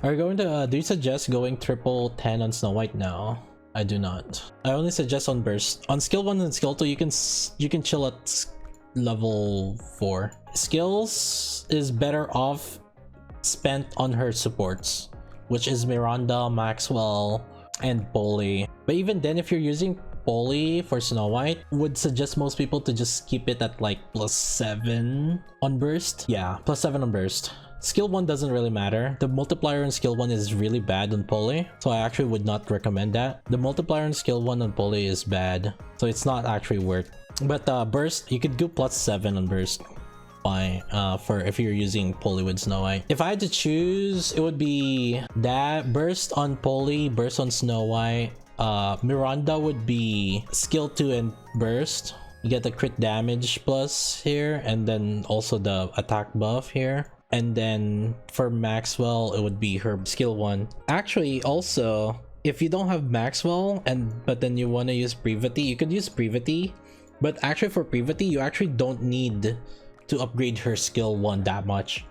Are you going to do you suggest going triple 10 on Snow White? No, I do not. I only suggest on burst. On skill 1 and skill 2 you can chill at level 4. Skills is better off spent on her supports, which is Miranda, Maxwell, and Polly. But even then, if you're using Polly for Snow White, would suggest most people to just keep it at like +7 on burst. Yeah, +7 on burst. Skill 1 doesn't really matter. The multiplier in skill 1 is really bad on Polly, so I actually would not recommend that. The multiplier in skill 1 on Polly is bad, so it's not actually worth. But burst, you could do +7 on burst. Fine, for if you're using Polly with Snow White. If I had to choose, it would be that burst on Polly, burst on Snow White. Miranda would be skill 2 and burst. You get the crit damage plus here, and then also the attack buff here. And then for Maxwell, it would be her skill 1. Actually, also, if you don't have Maxwell but then you want to use Brevity, you could use Brevity. But actually for Brevity, you actually don't need to upgrade her skill 1 that much.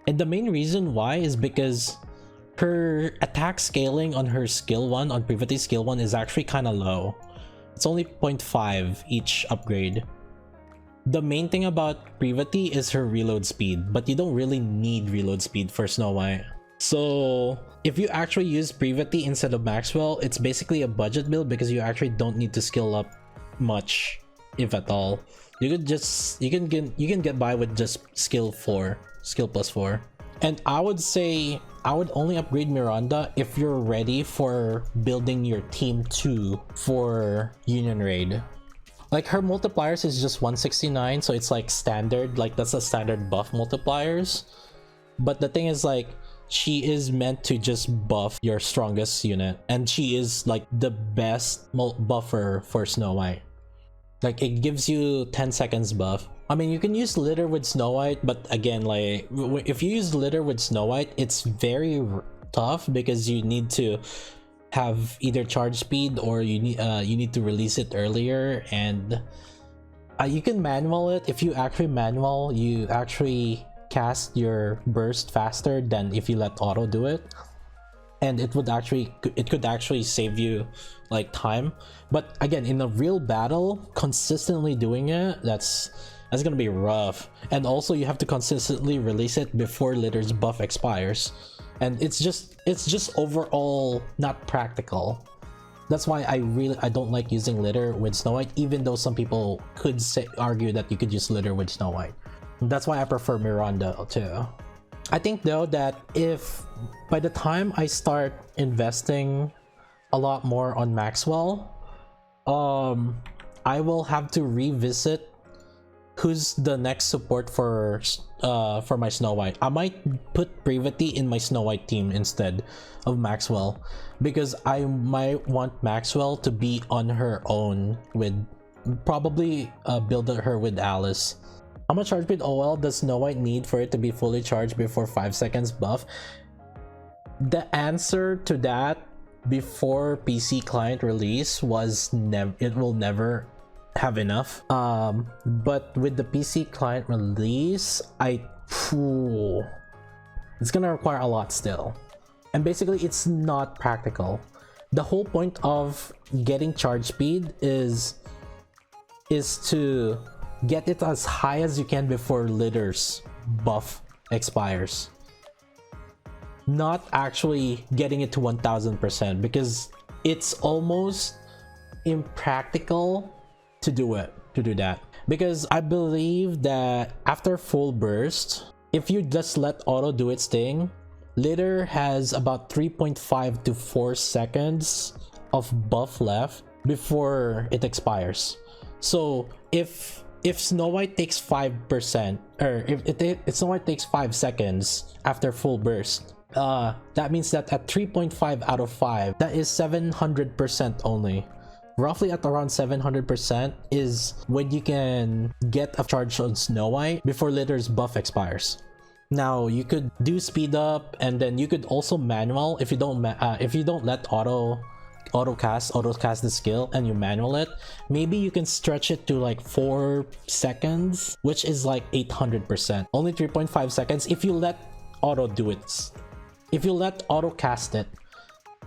And the main reason why is because her attack scaling on her skill 1, on Brevity skill 1, is actually kind of low. It's only 0.5 each upgrade. The main thing about Brevity is her reload speed, but you don't really need reload speed for Snow White. So if you actually use Brevity instead of Maxwell, it's basically a budget build because you actually don't need to skill up much, if at all. You can get by with just skill plus 4. And I would say I would only upgrade Miranda if you're ready for building your team 2 for Union Raid. Like her multipliers is just 169, so it's like standard, like that's a standard buff multipliers. But the thing is, like, she is meant to just buff your strongest unit, and she is like the best buffer for Snow White. Like it gives you 10 seconds buff. I mean, you can use litter with Snow White, but again, like if you use litter with Snow White, it's very tough because you need to have either charge speed or you need to release it earlier, and you can manual it. If you actually manual, you actually cast your burst faster than if you let auto do it, and it could actually save you like time. But again, in a real battle, consistently doing it, that's gonna be rough. And also you have to consistently release it before litter's buff expires, and it's just overall not practical. That's why I don't like using litter with Snow White, even though some people could argue that you could use litter with Snow White. That's why I prefer Miranda too. I think though that if by the time I start investing a lot more on Maxwell, I will have to revisit who's the next support for my Snow White. I might put Brevity in my Snow White team instead of Maxwell, because I might want Maxwell to be on her own with probably build her with Alice. How much charge speed OL does Snow White need for it to be fully charged before 5 seconds buff? The answer to that before PC client release was it will never have enough. But with the PC client release, it's gonna require a lot still. And basically it's not practical. The whole point of getting charge speed is to get it as high as you can before litter's buff expires, not actually getting it to 1000%, because it's almost impractical to do that. Because I believe that after full burst, if you just let auto do its thing, litter has about 3.5 to 4 seconds of buff left before it expires. So if Snow White takes 5%, or if Snow White takes 5 seconds after full burst, that means that at 3.5 out of 5, that is 700% only. Roughly at around 700% is when you can get a charge on Snow White before litter's buff expires. Now you could do speed up, and then you could also manual if you don't let auto cast the skill and you manual it. Maybe you can stretch it to like 4 seconds, which is like 800%. Only 3.5 seconds if you let auto do it. if you let auto cast it,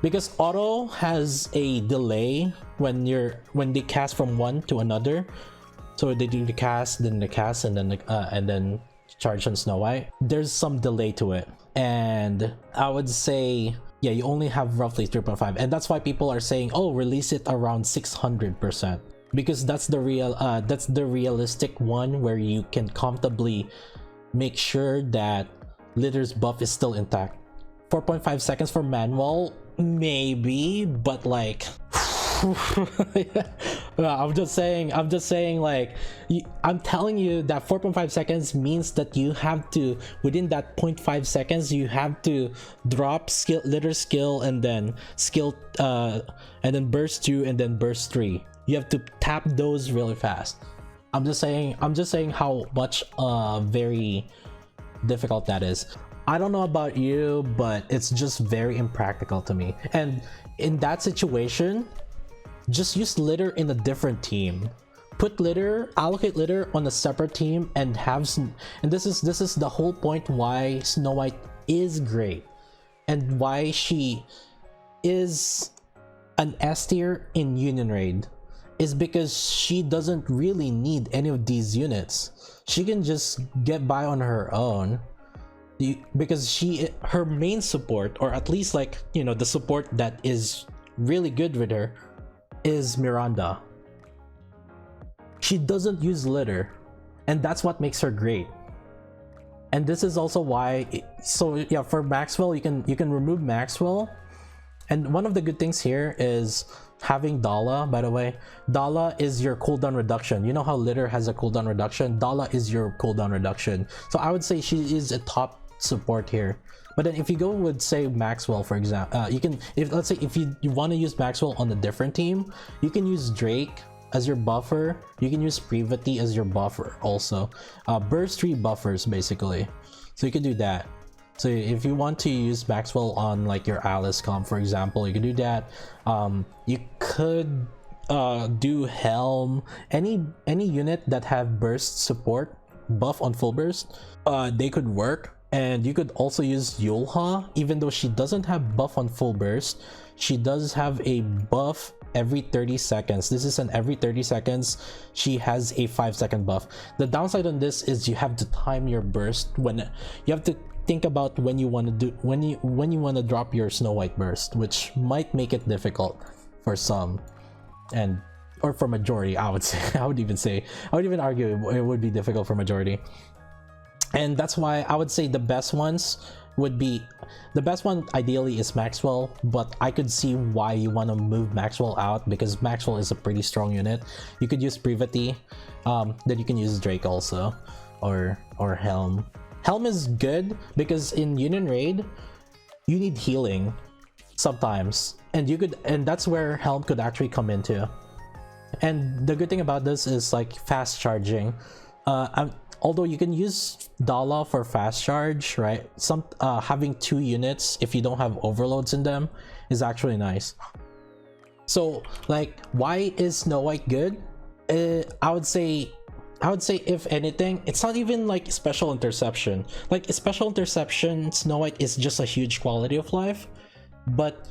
because auto has a delay when they cast from one to another. So they do the cast, then the cast, and then charge on Snow White. There's some delay to it, and I would say, yeah, you only have roughly 3.5, and that's why people are saying, oh, release it around 600%, because that's the realistic one where you can comfortably make sure that Litter's buff is still intact. 4.5 seconds for manual, maybe, but like I'm just saying like, I'm telling you that 4.5 seconds means that you have to, within that 0.5 seconds, you have to drop litter skill, and then skill and then burst 2, and then burst 3. You have to tap those really fast. I'm just saying how much very difficult that is. I don't know about you, but it's just very impractical to me. And in that situation, just use litter in a different team. Allocate litter on a separate team, and this is the whole point why Snow White is great, and why she is an S tier in Union Raid, is because she doesn't really need any of these units. She can just get by on her own, because her main support, or at least like, you know, the support that is really good with her, is Miranda. She doesn't use litter, and that's what makes her great. And this is also why, so yeah, for Maxwell, you can remove Maxwell. And one of the good things here is having Dala. By the way, Dala is your cooldown reduction. You know how litter has a cooldown reduction? Dala is your cooldown reduction. So I would say she is a top support here. But then if you go with, say, Maxwell, for example, you can, let's say if you want to use Maxwell on a different team, you can use Drake as your buffer. You can use Privity as your buffer also. Burst 3 buffers basically. So you can do that. So if you want to use Maxwell on like your Alice comp, for example, you can do that. You could do Helm, any unit that have burst support buff on full burst, they could work. And you could also use Yulha, even though she doesn't have buff on full burst. She does have a buff every 30 seconds. This is an every 30 seconds. She has a 5-second buff. The downside on this is you have to time your burst. When you have to think about when you want to drop your Snow White burst, which might make it difficult for some, or for majority. I would even argue it would be difficult for majority. And that's why I would say the best one ideally is Maxwell, but I could see why you want to move Maxwell out, because Maxwell is a pretty strong unit. You could use Privity, then you can use Drake also, or Helm. Helm is good because in Union Raid you need healing sometimes, and that's where Helm could actually come into. And the good thing about this is like fast charging. Although you can use Dala for fast charge, right? Having 2 units, if you don't have overloads in them, is actually nice. So like, why is Snow White good? I would say if anything, it's not even like special interception. Like special interception, Snow White is just a huge quality of life, but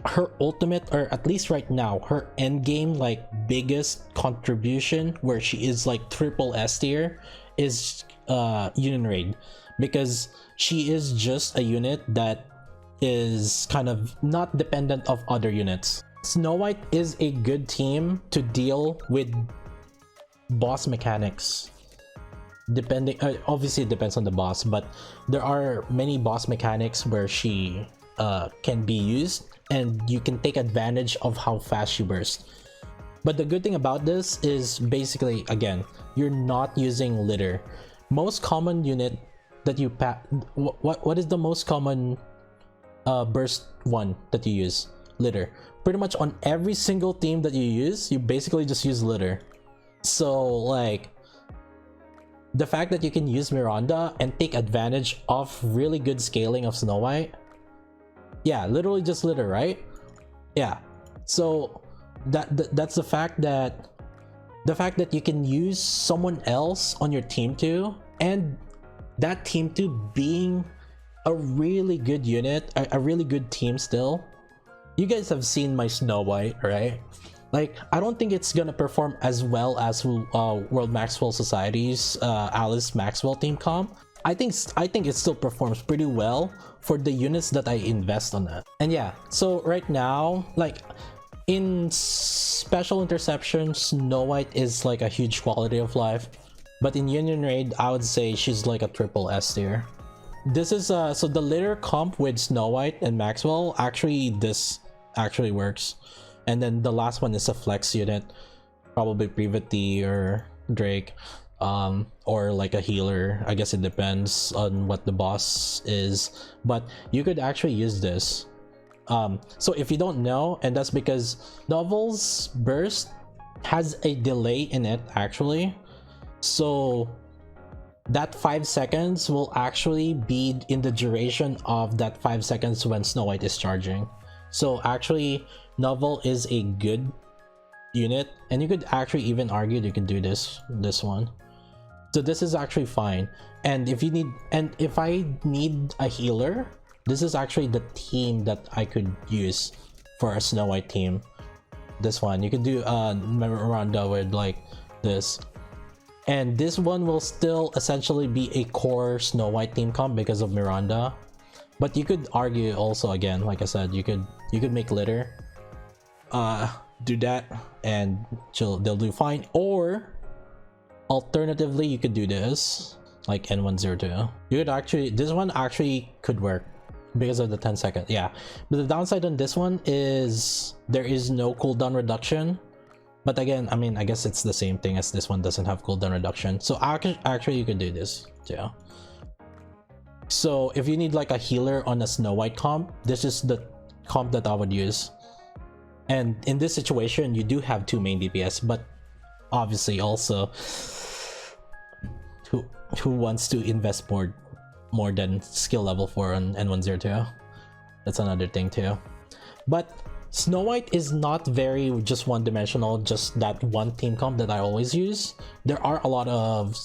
her ultimate, or at least right now, her end game like biggest contribution, where she is like triple S tier, is Union Raid, because she is just a unit that is kind of not dependent of other units. Snow White is a good team to deal with boss mechanics. Depending, obviously it depends on the boss, but there are many boss mechanics where she can be used, and you can take advantage of how fast she bursts. But the good thing about this is basically, again, you're not using litter. Most common unit that you what is the most common burst one that you use? Litter. Pretty much on every single team that you use, you basically just use litter. So like, the fact that you can use Miranda and take advantage of really good scaling of Snow White, yeah, literally just litter, right? Yeah. So that's the fact that you can use someone else on your team too, and that team too being a really good unit, a really good team still. You guys have seen my Snow White, right? Like, I don't think it's gonna perform as well as World Maxwell Society's Alice Maxwell team comp. I think it still performs pretty well for the units that I invest on that. And yeah, so right now, like in Special Interception, Snow White is like a huge quality of life, but in Union Raid, I would say she's like a triple S tier. This is so the litter comp with Snow White and Maxwell, actually this actually works. And then the last one is a flex unit, probably Privity or Drake, or like a healer. I guess it depends on what the boss is, but you could actually use this. So if you don't know, and that's because Novel's burst has a delay in it actually, so that 5 seconds will actually be in the duration of that 5 seconds when Snow White is charging. So actually Novel is a good unit, and you could actually even argue you can do this one. So this is actually fine. And if I need a healer, this is actually the team that I could use for a Snow White team. This one, you could do Miranda with like this. And this one will still essentially be a core Snow White team comp because of Miranda. But you could argue also, again, like I said, you could make litter, do that, and they'll do fine. Or alternatively, you could do this, like N102. You could actually, this one actually could work because of the 10-second, yeah. But the downside on this one is there is no cooldown reduction. But again, I mean, I guess it's the same thing as this one doesn't have cooldown reduction. So actually you could do this too. So if you need like a healer on a Snow White comp, this is the comp that I would use. And in this situation, you do have 2 main DPS, but obviously also who wants to invest more than skill level 4 on N102? That's another thing too. But Snow White is not very just one-dimensional, just that one team comp that I always use. There are a lot of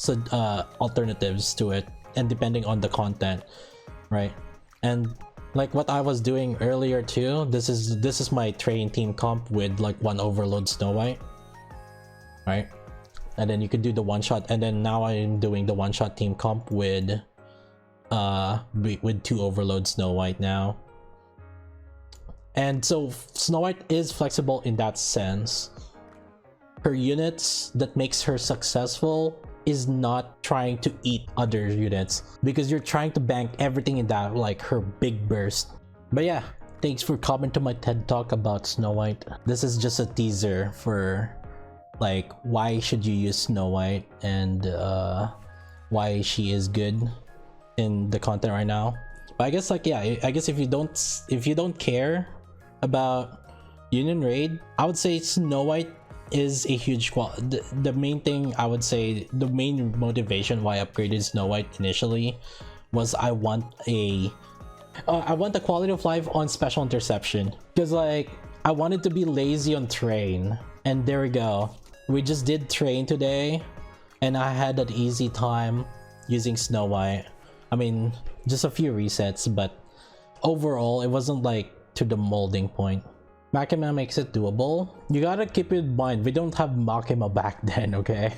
alternatives to it, and depending on the content, right? And like what I was doing earlier too, this is my train team comp with like 1 overload Snow White, right? And then you could do the one-shot, and then now I'm doing the one-shot team comp with 2 overload Snow White now. And so Snow White is flexible in that sense. Her units that makes her successful is not trying to eat other units, because you're trying to bank everything in that, like her big burst. But yeah, thanks for coming to my TED Talk about Snow White. This is just a teaser for like why should you use Snow White and why she is good in the content right now. But I guess like, yeah, I guess if you don't care about Union Raid, I would say Snow White is a huge the main thing I would say, the main motivation why I upgraded Snow White initially was I want the quality of life on Special Interception, because like I wanted to be lazy on Train, and there we go. We just did Train today, and I had an easy time using Snow White. I mean, just a few resets, but overall it wasn't like to the molding point. Makima makes it doable. You gotta keep in mind, we don't have Makima back then, okay?